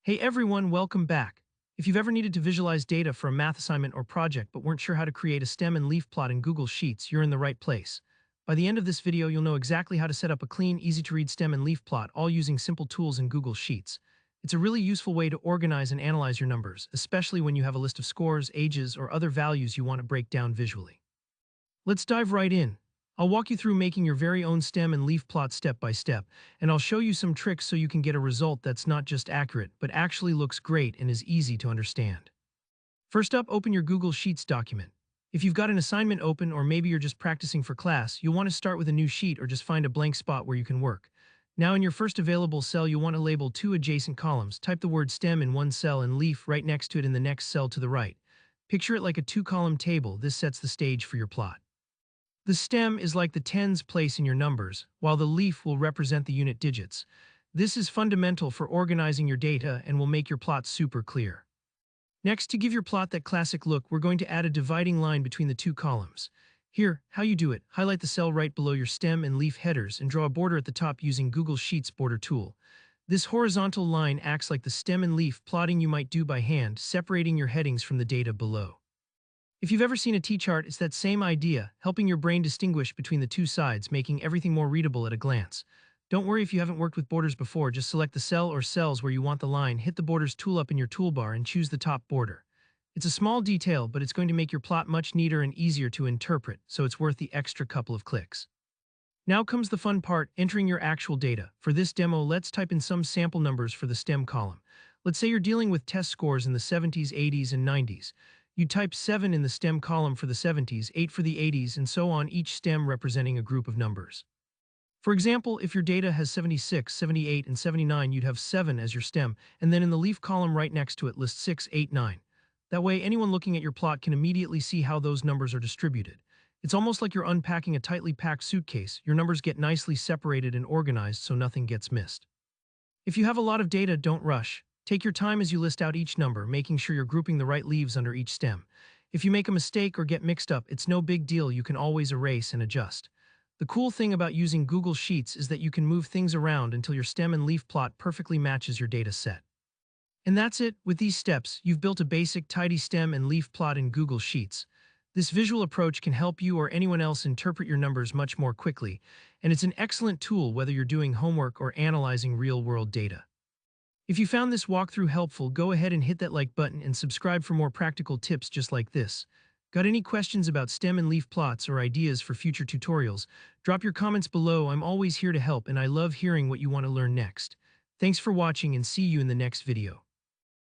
Hey everyone, welcome back. If you've ever needed to visualize data for a math assignment or project but weren't sure how to create a stem and leaf plot in Google Sheets, you're in the right place. By the end of this video, you'll know exactly how to set up a clean, easy-to-read stem and leaf plot, all using simple tools in Google Sheets. It's a really useful way to organize and analyze your numbers, especially when you have a list of scores, ages, or other values you want to break down visually. Let's dive right in. I'll walk you through making your very own stem and leaf plot step by step, and I'll show you some tricks so you can get a result that's not just accurate, but actually looks great and is easy to understand. First up, open your Google Sheets document. If you've got an assignment open or maybe you're just practicing for class, you'll want to start with a new sheet or just find a blank spot where you can work. Now in your first available cell, you'll want to label two adjacent columns. Type the word stem in one cell and leaf right next to it in the next cell to the right. Picture it like a two-column table. This sets the stage for your plot. The stem is like the tens place in your numbers, while the leaf will represent the unit digits. This is fundamental for organizing your data and will make your plot super clear. Next, to give your plot that classic look, we're going to add a dividing line between the two columns. Here, how you do it: highlight the cell right below your stem and leaf headers and draw a border at the top using Google Sheets border tool. This horizontal line acts like the stem and leaf plotting you might do by hand, separating your headings from the data below. If you've ever seen a T-chart, it's that same idea, helping your brain distinguish between the two sides, making everything more readable at a glance. Don't worry if you haven't worked with borders before, just select the cell or cells where you want the line, hit the Borders tool up in your toolbar, and choose the top border. It's a small detail, but it's going to make your plot much neater and easier to interpret, so it's worth the extra couple of clicks. Now comes the fun part, entering your actual data. For this demo, let's type in some sample numbers for the stem column. Let's say you're dealing with test scores in the 70s, 80s, and 90s. You type 7 in the stem column for the 70s, 8 for the 80s, and so on, each stem representing a group of numbers. For example, if your data has 76, 78, and 79, you'd have 7 as your stem, and then in the leaf column right next to it, list 6, 8, 9. That way, anyone looking at your plot can immediately see how those numbers are distributed. It's almost like you're unpacking a tightly packed suitcase. Your numbers get nicely separated and organized so nothing gets missed. If you have a lot of data, don't rush. Take your time as you list out each number, making sure you're grouping the right leaves under each stem. If you make a mistake or get mixed up, it's no big deal. You can always erase and adjust. The cool thing about using Google Sheets is that you can move things around until your stem and leaf plot perfectly matches your data set. And that's it. With these steps, you've built a basic, tidy stem and leaf plot in Google Sheets. This visual approach can help you or anyone else interpret your numbers much more quickly, and it's an excellent tool whether you're doing homework or analyzing real-world data. If you found this walkthrough helpful, go ahead and hit that like button and subscribe for more practical tips just like this. Got any questions about stem and leaf plots or ideas for future tutorials? Drop your comments below. I'm always here to help, and I love hearing what you want to learn next. Thanks for watching and see you in the next video.